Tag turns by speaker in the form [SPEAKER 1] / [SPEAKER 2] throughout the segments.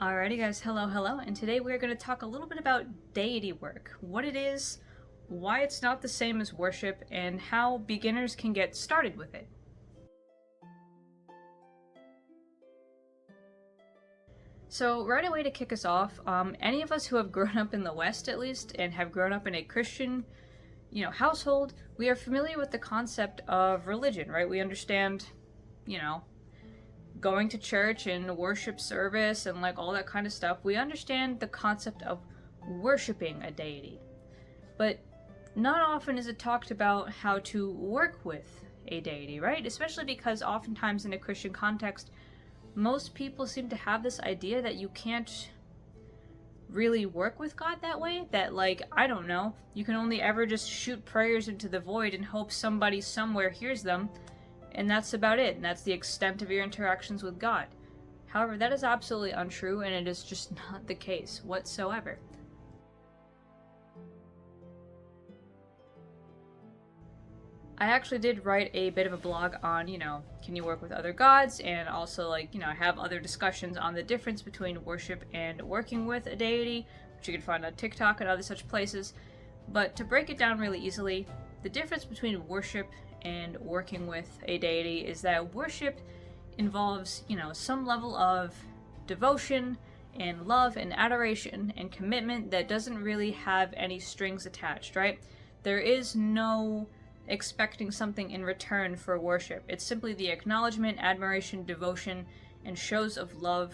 [SPEAKER 1] Alrighty guys, hello, and today we're going to talk a little bit about deity work, what it is, why it's not the same as worship, and how beginners can get started with it. So right away to kick us off, any of us who have grown up in the West at least, and have grown up in a Christian, household, we are familiar with the concept of religion, right? We understand, going to church and worship service and like all that kind of stuff. We understand the concept of worshiping a deity. But not often is it talked about how to work with a deity, right? Especially because oftentimes in a Christian context, most people seem to have this idea that you can't really work with God that way, that I don't know, you can only ever just shoot prayers into the void and hope somebody somewhere hears them, and that's about it, and that's the extent of your interactions with God. However, that is absolutely untrue, and it is just not the case whatsoever. I actually did write a bit of a blog on, can you work with other gods, and also have other discussions on the difference between worship and working with a deity, which you can find on TikTok and other such places. But to break it down really easily, the difference between worship and working with a deity is that worship involves, some level of devotion and love and adoration and commitment that doesn't really have any strings attached, right? There is no expecting something in return for worship. It's simply the acknowledgement, admiration, devotion, and shows of love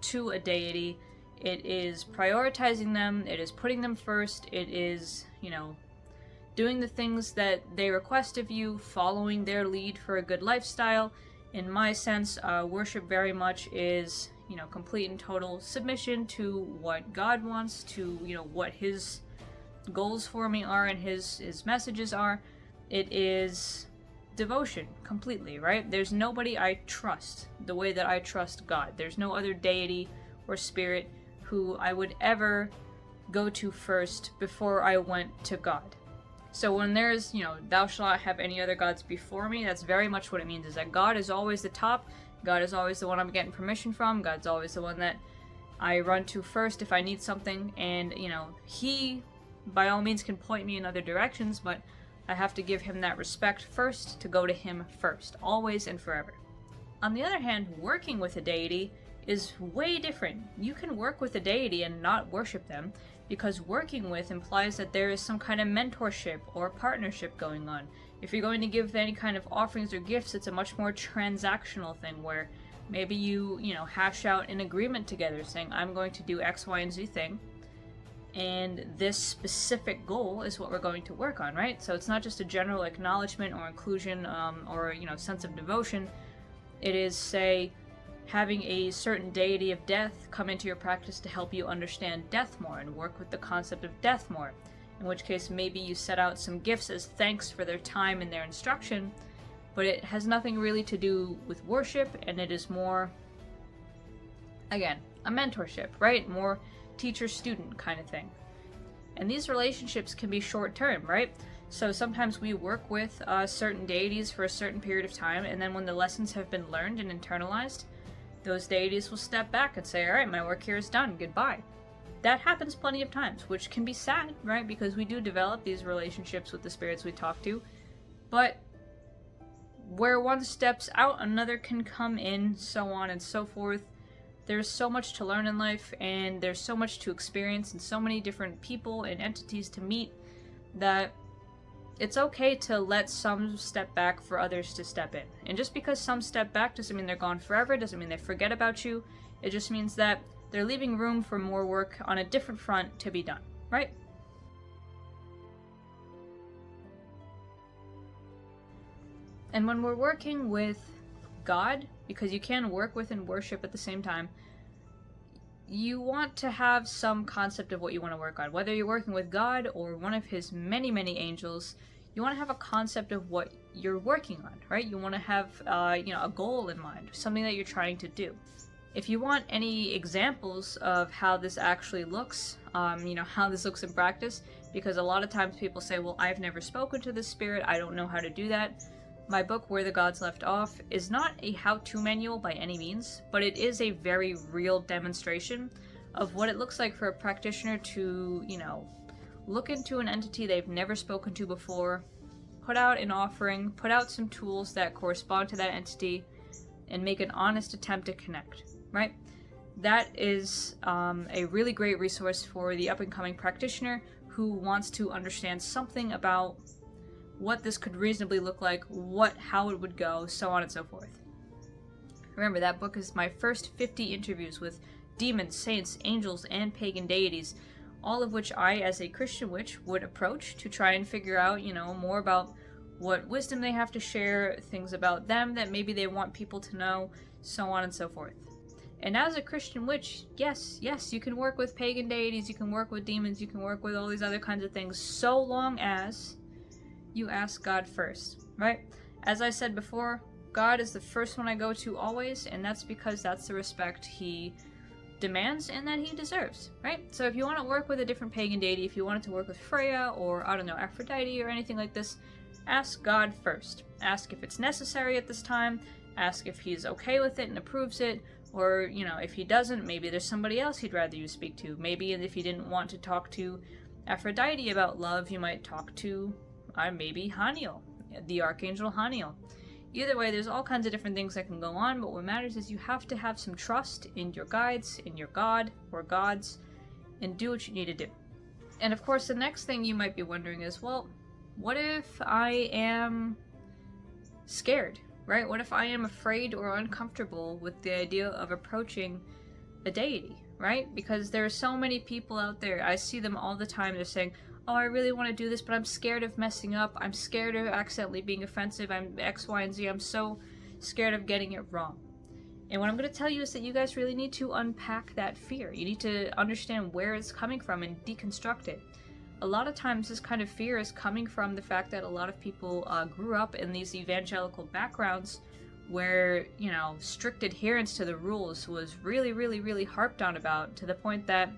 [SPEAKER 1] to a deity. It is prioritizing them, it is putting them first, it is, doing the things that they request of you, following their lead for a good lifestyle. In my sense, worship very much is, complete and total submission to what God wants, to, what His goals for me are and His messages are. It is devotion, completely, right? There's nobody I trust the way that I trust God. There's no other deity or spirit who I would ever go to first before I went to God. So when there's, thou shalt not have any other gods before me, that's very much what it means, is that God is always the top, God is always the one I'm getting permission from, God's always the one that I run to first if I need something, and, He, by all means, can point me in other directions, but I have to give Him that respect first to go to Him first, always and forever. On the other hand, working with a deity is way different. You can work with a deity and not worship them, because working with implies that there is some kind of mentorship or partnership going on. If you're going to give any kind of offerings or gifts, it's a much more transactional thing where maybe you, hash out an agreement together saying, I'm going to do X, Y, and Z thing, and this specific goal is what we're going to work on, right? So it's not just a general acknowledgement or inclusion or, sense of devotion. It is, say, having a certain deity of death come into your practice to help you understand death more and work with the concept of death more, in which case maybe you set out some gifts as thanks for their time and their instruction, but it has nothing really to do with worship, and it is more, again, a mentorship, right? More teacher-student kind of thing. And these relationships can be short-term, right? So sometimes we work with certain deities for a certain period of time, and then when the lessons have been learned and internalized, those deities will step back and say, all right, my work here is done, goodbye. That happens plenty of times, which can be sad, right? Because we do develop these relationships with the spirits we talk to, but where one steps out, another can come in, so on and so forth. There's so much to learn in life, and there's so much to experience, and so many different people and entities to meet, that it's okay to let some step back for others to step in. And just because some step back doesn't mean they're gone forever, doesn't mean they forget about you. It just means that they're leaving room for more work on a different front to be done, right? And when we're working with God, because you can work with and worship at the same time, you want to have some concept of what you want to work on. Whether you're working with God or one of His many, many angels, you want to have a concept of what you're working on, right? You want to have, a goal in mind, something that you're trying to do. If you want any examples of how this actually looks, how this looks in practice, because a lot of times people say, well, I've never spoken to this spirit, I don't know how to do that. my book, Where the Gods Left Off, is not a how-to manual by any means, but it is a very real demonstration of what it looks like for a practitioner to, look into an entity they've never spoken to before, put out an offering, put out some tools that correspond to that entity, and make an honest attempt to connect, right? That is a really great resource for the up-and-coming practitioner who wants to understand something about what this could reasonably look like, how it would go, so on and so forth. Remember, that book is my first 50 interviews with demons, saints, angels, and pagan deities, all of which I, as a Christian witch, would approach to try and figure out, more about what wisdom they have to share, things about them that maybe they want people to know, so on and so forth. And as a Christian witch, yes, you can work with pagan deities, you can work with demons, you can work with all these other kinds of things, so long as you ask God first, right? As I said before, God is the first one I go to always, and that's because that's the respect he demands and that he deserves, right? So if you want to work with a different pagan deity, if you wanted to work with Freya or, Aphrodite or anything like this, ask God first. Ask if it's necessary at this time, ask if he's okay with it and approves it, or, if he doesn't, maybe there's somebody else he'd rather you speak to. Maybe if you didn't want to talk to Aphrodite about love, you might talk to maybe Haniel, the Archangel Haniel. Either way, there's all kinds of different things that can go on, but what matters is you have to have some trust in your guides, in your god or gods, and do what you need to do. And of course, the next thing you might be wondering is, well, what if I am scared, right? What if I am afraid or uncomfortable with the idea of approaching a deity, right? Because there are so many people out there, I see them all the time, they're saying, oh, I really want to do this, but I'm scared of messing up. I'm scared of accidentally being offensive. I'm X, Y, and Z. I'm so scared of getting it wrong. And what I'm going to tell you is that you guys really need to unpack that fear. You need to understand where it's coming from and deconstruct it. A lot of times this kind of fear is coming from the fact that a lot of people grew up in these evangelical backgrounds where, strict adherence to the rules was really, really, really harped on about, to the point that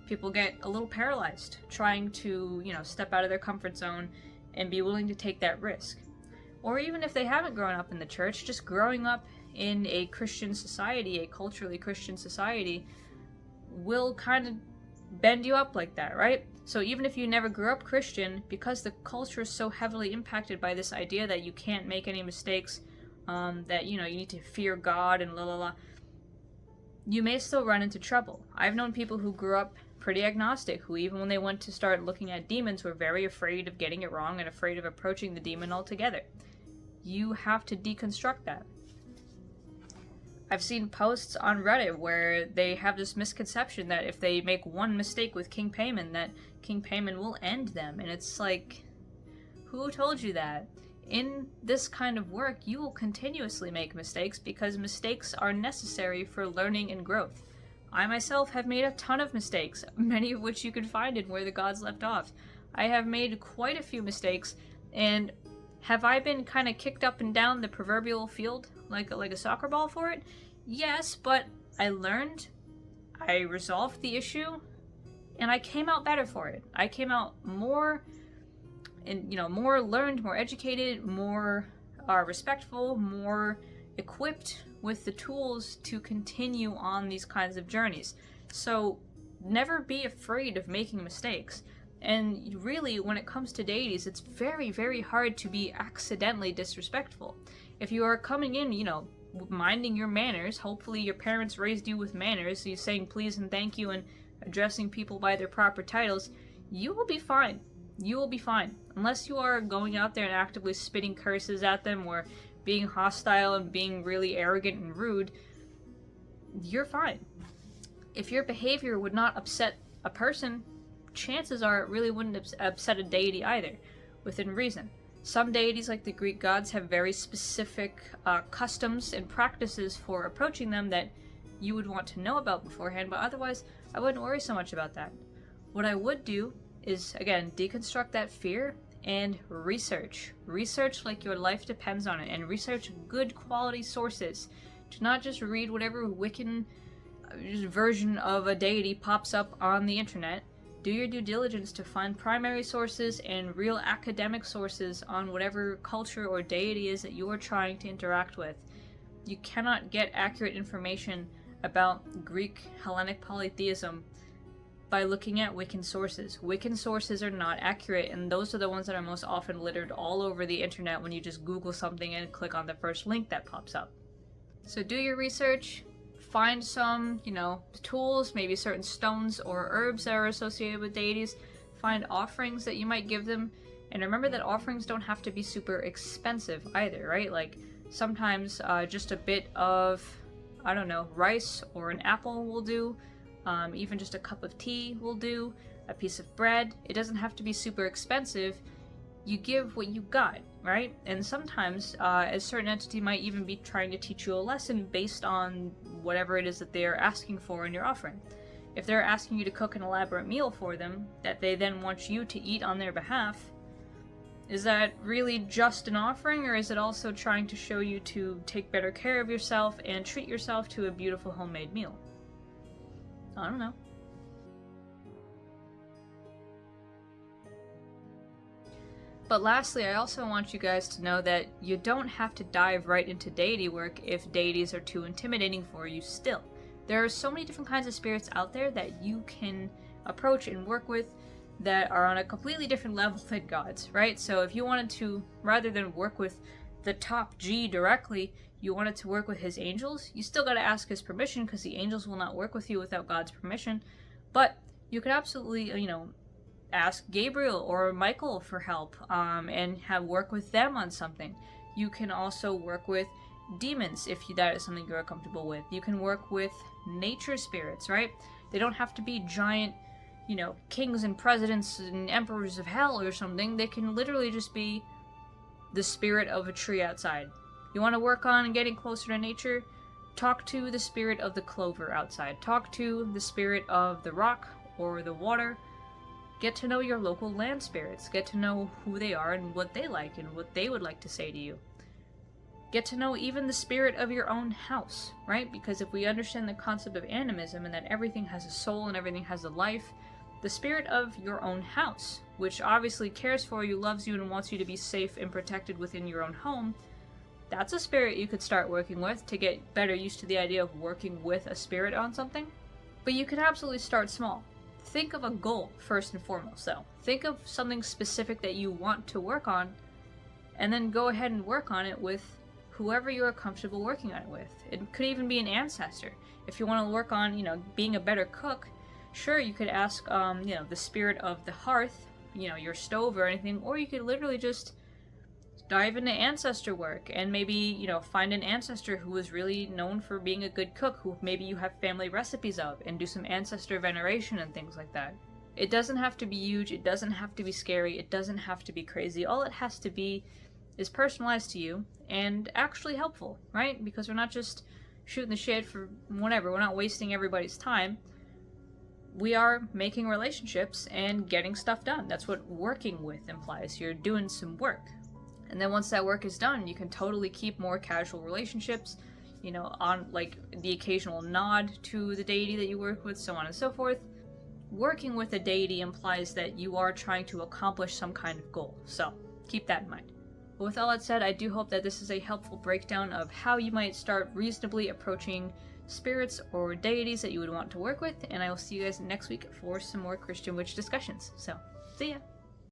[SPEAKER 1] people get a little paralyzed trying to, step out of their comfort zone and be willing to take that risk. Or even if they haven't grown up in the church, just growing up in a Christian society, a culturally Christian society, will kind of bend you up like that, right? So even if you never grew up Christian, because the culture is so heavily impacted by this idea that you can't make any mistakes, that, you need to fear God and la la la, you may still run into trouble. I've known people who grew up pretty agnostic, who even when they went to start looking at demons were very afraid of getting it wrong and afraid of approaching the demon altogether. You have to deconstruct that. I've seen posts on Reddit where they have this misconception that if they make one mistake with King Payman, that King Payman will end them, and it's like, who told you that? In this kind of work, you will continuously make mistakes because mistakes are necessary for learning and growth. I myself have made a ton of mistakes, many of which you can find in Where the Gods Left Off. I have made quite a few mistakes, and have I been kind of kicked up and down the proverbial field like a soccer ball for it? Yes, but I learned, I resolved the issue, and I came out better for it. I came out more learned, more educated, more respectful, more equipped with the tools to continue on these kinds of journeys. So never be afraid of making mistakes. And really, when it comes to deities, it's very, very hard to be accidentally disrespectful. If you are coming in, minding your manners, hopefully your parents raised you with manners, so you're saying please and thank you and addressing people by their proper titles, you will be fine. You will be fine. Unless you are going out there and actively spitting curses at them or being hostile and being really arrogant and rude, you're fine. If your behavior would not upset a person, chances are it really wouldn't upset a deity either, within reason. Some deities, like the Greek gods, have very specific customs and practices for approaching them that you would want to know about beforehand, but otherwise, I wouldn't worry so much about that. What I would do is, again, deconstruct that fear and research. Research like your life depends on it, and research good quality sources. Do not just read whatever Wiccan version of a deity pops up on the internet. Do your due diligence to find primary sources and real academic sources on whatever culture or deity is that you are trying to interact with. You cannot get accurate information about Greek Hellenic polytheism by looking at Wiccan sources. Wiccan sources are not accurate, and those are the ones that are most often littered all over the internet when you just Google something and click on the first link that pops up. So do your research, find some, tools, maybe certain stones or herbs that are associated with deities, find offerings that you might give them, and remember that offerings don't have to be super expensive either, right? Like, sometimes just a bit of, rice or an apple will do, even just a cup of tea will do, a piece of bread. It doesn't have to be super expensive. You give what you got, right? And sometimes a certain entity might even be trying to teach you a lesson based on whatever it is that they're asking for in your offering. If they're asking you to cook an elaborate meal for them that they then want you to eat on their behalf, is that really just an offering, or is it also trying to show you to take better care of yourself and treat yourself to a beautiful homemade meal? I don't know. But lastly, I also want you guys to know that you don't have to dive right into deity work if deities are too intimidating for you still. There are so many different kinds of spirits out there that you can approach and work with that are on a completely different level than gods, right? So if you wanted to, rather than work with the top G directly, you wanted to work with his angels, you still gotta ask his permission, because the angels will not work with you without God's permission. But you could absolutely, ask Gabriel or Michael for help, and have work with them on something. You can also work with demons if that is something you're comfortable with. You can work with nature spirits, right? They don't have to be giant, kings and presidents and emperors of hell or something. They can literally just be the spirit of a tree outside. You want to work on getting closer to nature? Talk to the spirit of the clover outside. Talk to the spirit of the rock or the water. Get to know your local land spirits. Get to know who they are and what they like and what they would like to say to you. Get to know even the spirit of your own house, right? Because if we understand the concept of animism and that everything has a soul and everything has a life, the spirit of your own house, which obviously cares for you, loves you, and wants you to be safe and protected within your own home, that's a spirit you could start working with to get better used to the idea of working with a spirit on something. But you can absolutely start small. Think of a goal first and foremost, though. Think of something specific that you want to work on, and then go ahead and work on it with whoever you are comfortable working on it with. It could even be an ancestor. If you want to work on, being a better cook, sure, you could ask, the spirit of the hearth, your stove or anything, or you could literally just dive into ancestor work and maybe, find an ancestor who is really known for being a good cook, who maybe you have family recipes of, and do some ancestor veneration and things like that. It doesn't have to be huge, it doesn't have to be scary, it doesn't have to be crazy. All it has to be is personalized to you and actually helpful, right? Because we're not just shooting the shit for whatever, we're not wasting everybody's time. We are making relationships and getting stuff done. That's what working with implies. You're doing some work. And then once that work is done, you can totally keep more casual relationships, on like the occasional nod to the deity that you work with, so on and so forth. Working with a deity implies that you are trying to accomplish some kind of goal, so keep that in mind. But with all that said, I do hope that this is a helpful breakdown of how you might start reasonably approaching spirits or deities that you would want to work with, and I will see you guys next week for some more Christian witch discussions. So, see ya!